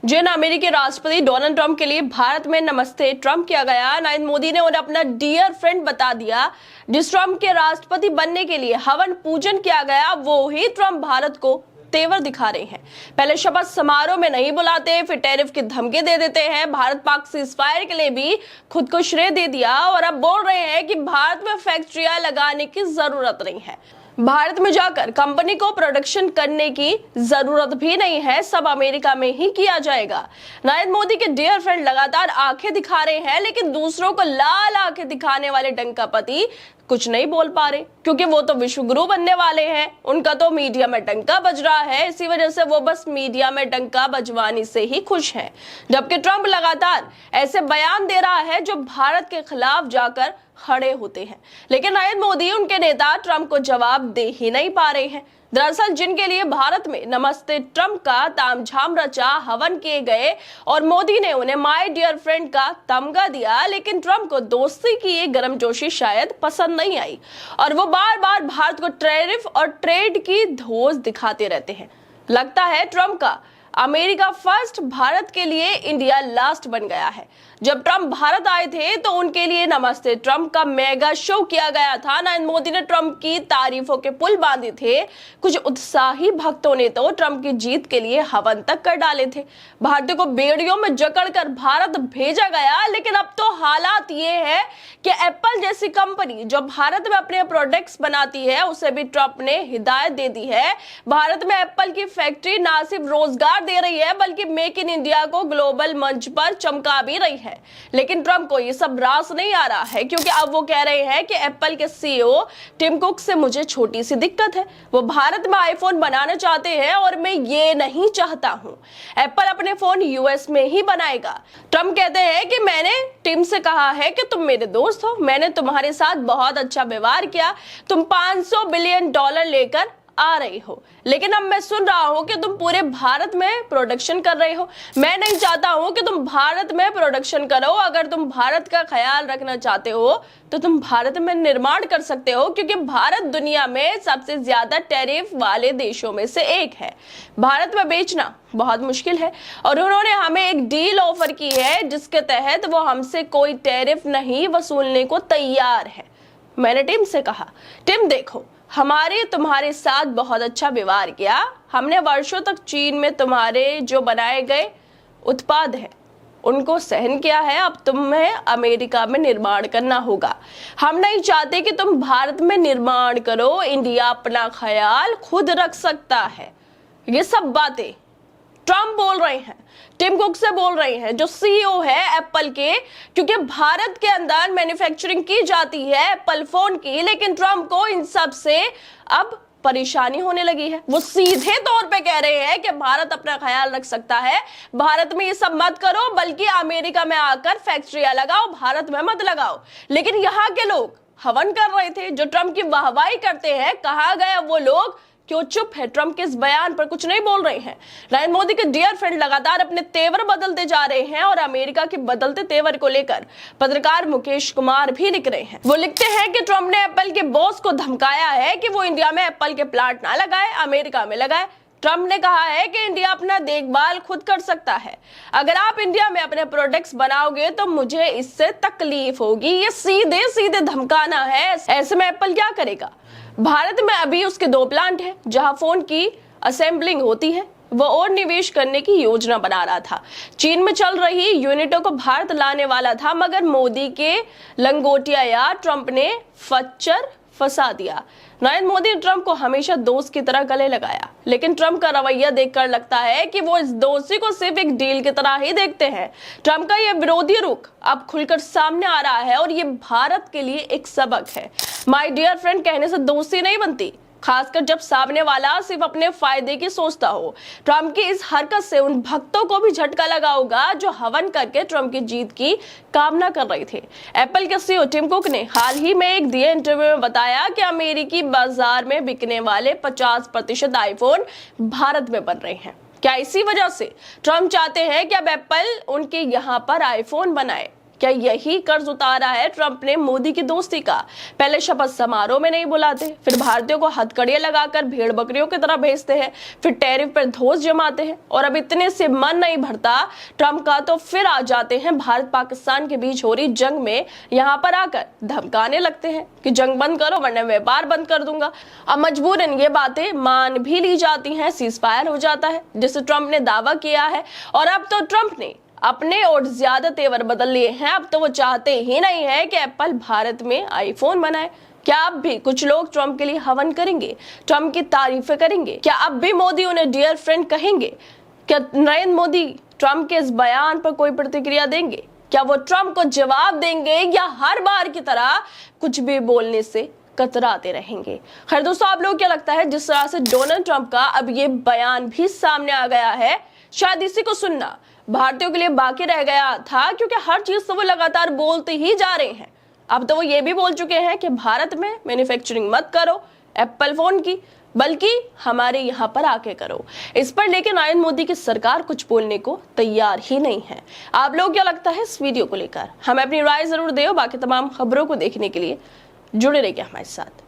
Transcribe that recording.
जिन अमेरिकी राष्ट्रपति Donald Trump के लिए भारत में नमस्ते ट्रंप किया गया, नरेंद्र मोदी ने उन्हें अपना डियर फ्रेंड बता दिया। जिस ट्रंप के राष्ट्रपति बनने के लिए हवन पूजन किया गया, वो ही ट्रंप भारत को तेवर दिखा रहे हैं। पहले शपथ समारोह में नहीं बुलाते, फिर टैरिफ की धमकी दे देते हैं। भारत पाक सीजफायर के लिए भी खुद को श्रेय दे दिया और अब बोल रहे हैं कि भारत में फैक्ट्रियां लगाने की जरूरत नहीं है, भारत में जाकर कंपनी को प्रोडक्शन करने की जरूरत भी नहीं है, सब अमेरिका में ही किया जाएगा। नरेंद्र मोदी के डियर फ्रेंड लगातार आंखें दिखा रहे हैं, लेकिन दूसरों को लाल आंखें दिखाने वाले डंकापति कुछ नहीं बोल पा रहे, क्योंकि वो तो विश्व गुरु बनने वाले हैं। उनका तो मीडिया में डंका बज रहा है, इसी वजह से वो बस मीडिया में डंका बजवाने से ही खुश हैं। जबकि ट्रंप लगातार ऐसे बयान दे रहा है जो भारत के खिलाफ जाकर खड़े होते हैं, लेकिन नरेंद्र मोदी उनके नेता ट्रंप को जवाब दे ही नहीं पा रहे हैं। दरअसल जिनके लिए भारत में नमस्ते ट्रंप का तामझाम रचा, हवन किए गए और मोदी ने उन्हें माय डियर फ्रेंड का तमगा दिया, लेकिन ट्रंप को दोस्ती की ये गर्मजोशी शायद पसंद नहीं आई और वो बार बार भारत को टैरिफ और ट्रेड की धोस दिखाते रहते हैं। लगता है ट्रंप का अमेरिका फर्स्ट, भारत के लिए इंडिया लास्ट बन गया है। जब ट्रंप भारत आए थे तो उनके लिए नमस्ते ट्रंप का मेगा शो किया गया था। नरेंद्र मोदी ने ट्रंप की तारीफों के पुल बांधे थे। कुछ उत्साही भक्तों ने तो ट्रंप की जीत के लिए हवन तक कर डाले थे। भारतीयों को बेड़ियों में जकड़कर भारत भेजा गया, लेकिन अब तो हालात ये है कि एप्पल जैसी कंपनी जो भारत में अपने प्रोडक्ट्स बनाती है, उसे भी ट्रंप ने हिदायत दे दी है। भारत में एप्पल की फैक्ट्री ना सिर्फ रोजगार दे रही है, बल्कि मेक इन इंडिया को ग्लोबल मंच पर चमका भी रही है। लेकिन ट्रंप को ये सब रास नहीं आ रहा है, क्योंकि अब वो कह रहे हैं कि एप्पल के सीईओ टिम कुक से मुझे छोटी सी दिक्कत है। वो भारत में आईफोन बनाना चाहते हैं और मैं ये नहीं चाहता हूं। एप्पल अपने फोन यूएस में ही बनाएगा। ट्रंप कहते हैं कि मैंने टिम से कहा है कि तुम मेरे दोस्त हो, मैंने तुम्हारे साथ बहुत अच्छा व्यवहार किया, तुम $500 बिलियन लेकर आ रही हो, लेकिन अब मैं सुन रहा हूं कि तुम पूरे भारत में प्रोडक्शन कर रहे हो। मैं नहीं चाहता हूं कि तुम भारत में प्रोडक्शन करो। अगर तुम भारत का ख्याल रखना चाहते हो तो तुम भारत में निर्माण कर सकते हो, क्योंकि भारत दुनिया में सबसे ज्यादा टैरिफ वाले देशों में से एक है। भारत में बेचना बहुत मुश्किल है और उन्होंने हमें एक डील ऑफर की है जिसके तहत वो हमसे कोई टैरिफ नहीं वसूलने को तैयार है। मैंने टिम से कहा, टिम देखो, हमारे तुम्हारे साथ बहुत अच्छा व्यवहार किया। हमने वर्षों तक चीन में तुम्हारे जो बनाए गए उत्पाद हैं उनको सहन किया है। अब तुम्हें अमेरिका में निर्माण करना होगा। हम नहीं चाहते कि तुम भारत में निर्माण करो। इंडिया अपना ख्याल खुद रख सकता है। ये सब बातें ट्रंप बोल रहे हैं, टिम कुक से बोल रहे हैं, जो सीईओ है एप्पल के, क्योंकि भारत के अंदर मैन्युफैक्चरिंग की जाती है एप्पल फोन की। लेकिन ट्रंप को इन सब से अब परेशानी होने लगी है। वो सीधे तौर पे कह रहे हैं कि भारत अपना ख्याल रख सकता है, भारत में ये सब मत करो, बल्कि अमेरिका में आकर फैक्ट्रियां लगाओ, भारत में मत लगाओ। लेकिन यहाँ के लोग हवन कर रहे थे जो ट्रंप की वाहवाही करते हैं। कहाँ गए वो लोग? क्यों चुप है? ट्रंप के इस बयान पर कुछ नहीं बोल रहे हैं। नरेंद्र मोदी के डियर फ्रेंड लगातार अपने तेवर बदलते जा रहे हैं और अमेरिका के बदलते तेवर को लेकर पत्रकार मुकेश कुमार भी लिख रहे हैं। वो लिखते हैं कि ट्रंप ने एप्पल के बॉस को धमकाया है कि वो इंडिया में एप्पल के प्लांट ना लगाए, अमेरिका में लगाए। ट्रंप ने कहा है कि इंडिया अपना देखभाल खुद कर सकता है। अगर आप इंडिया में अपने प्रोडक्ट्स बनाओगे तो मुझे इससे तकलीफ होगी। ये सीधे सीधे धमकाना है। ऐसे में एप्पल क्या करेगा? भारत में अभी उसके 2 प्लांट हैं जहां फोन की असेंबलिंग होती है। वो और निवेश करने की योजना बना रहा था। चीन में चल रही यूनिटों को भारत लाने वाला था, मगर मोदी के लंगोटिया या ट्रंप ने फच्चर फंसा दिया। नरेंद्र मोदी ने ट्रंप को हमेशा दोस्त की तरह गले लगाया, लेकिन ट्रंप का रवैया देखकर लगता है कि वो इस दोस्ती को सिर्फ एक डील की तरह ही देखते हैं। ट्रंप का ये विरोधी रुख अब खुलकर सामने आ रहा है और ये भारत के लिए एक सबक है। माय डियर फ्रेंड कहने से दोस्ती नहीं बनती, खासकर जब सामने वाला सिर्फ अपने फायदे की सोचता हो। ट्रंप की इस हरकत से उन भक्तों को भी झटका लगा होगा जो हवन करके ट्रंप की जीत की कामना कर रहे थे। एप्पल के सीईओ टिम कुक ने हाल ही में एक दिए इंटरव्यू में बताया कि अमेरिकी बाजार में बिकने वाले 50% आईफोन भारत में बन रहे हैं। क्या इसी वजह से ट्रंप चाहते हैं कि अब एप्पल उनके यहाँ पर आईफोन बनाए? क्या यही कर्ज उतारा है ट्रंप ने मोदी की दोस्ती का? पहले शपथ समारोह में नहीं बुलाते, फिर भारतीयों को हथकड़ियां लगाकर भेड़ बकरियों की तरह भेजते हैं, फिर टैरिफ पर धोस जमाते हैं, और अब इतने से मन नहीं भरता ट्रंप का तो फिर आ जाते हैं भारत पाकिस्तान के बीच हो रही जंग में, यहाँ पर आकर धमकाने लगते हैं कि जंग बंद करो वरना व्यापार बंद कर दूंगा। अब मजबूरन ये बातें मान भी ली जाती हैं, सीज फायर हो जाता है जिसे ट्रंप ने दावा किया है, और अब तो ट्रंप ने अपने और ज्यादा तेवर बदल लिए हैं। अब तो वो चाहते ही नहीं है कि एप्पल भारत में आईफोन बनाए। क्या अब भी कुछ लोग ट्रंप के लिए हवन करेंगे, ट्रंप की तारीफें करेंगे? क्या अब भी मोदी उन्हें डियर फ्रेंड कहेंगे? क्या नरेंद्र मोदी ट्रंप के इस बयान पर कोई प्रतिक्रिया देंगे? क्या वो ट्रंप को जवाब देंगे या हर बार की तरह कुछ भी बोलने से कतराते रहेंगे? खैर दोस्तों, आप लोग क्या लगता है जिस तरह से डोनाल्ड ट्रंप का अब ये बयान भी सामने आ गया है, शायद इसी को सुनना भारतीयों के लिए बाकी रह गया था, क्योंकि हर चीज तो वो लगातार बोलते ही जा रहे हैं। अब तो वो ये भी बोल चुके हैं कि भारत में मैन्युफैक्चरिंग मत करो एप्पल फोन की, बल्कि हमारे यहाँ पर आके करो। इस पर लेकिन नरेंद्र मोदी की सरकार कुछ बोलने को तैयार ही नहीं है। आप लोग क्या लगता है इस वीडियो को लेकर? हमें अपनी राय जरूर दो। बाकी तमाम खबरों को देखने के लिए जुड़े रहिए हमारे साथ।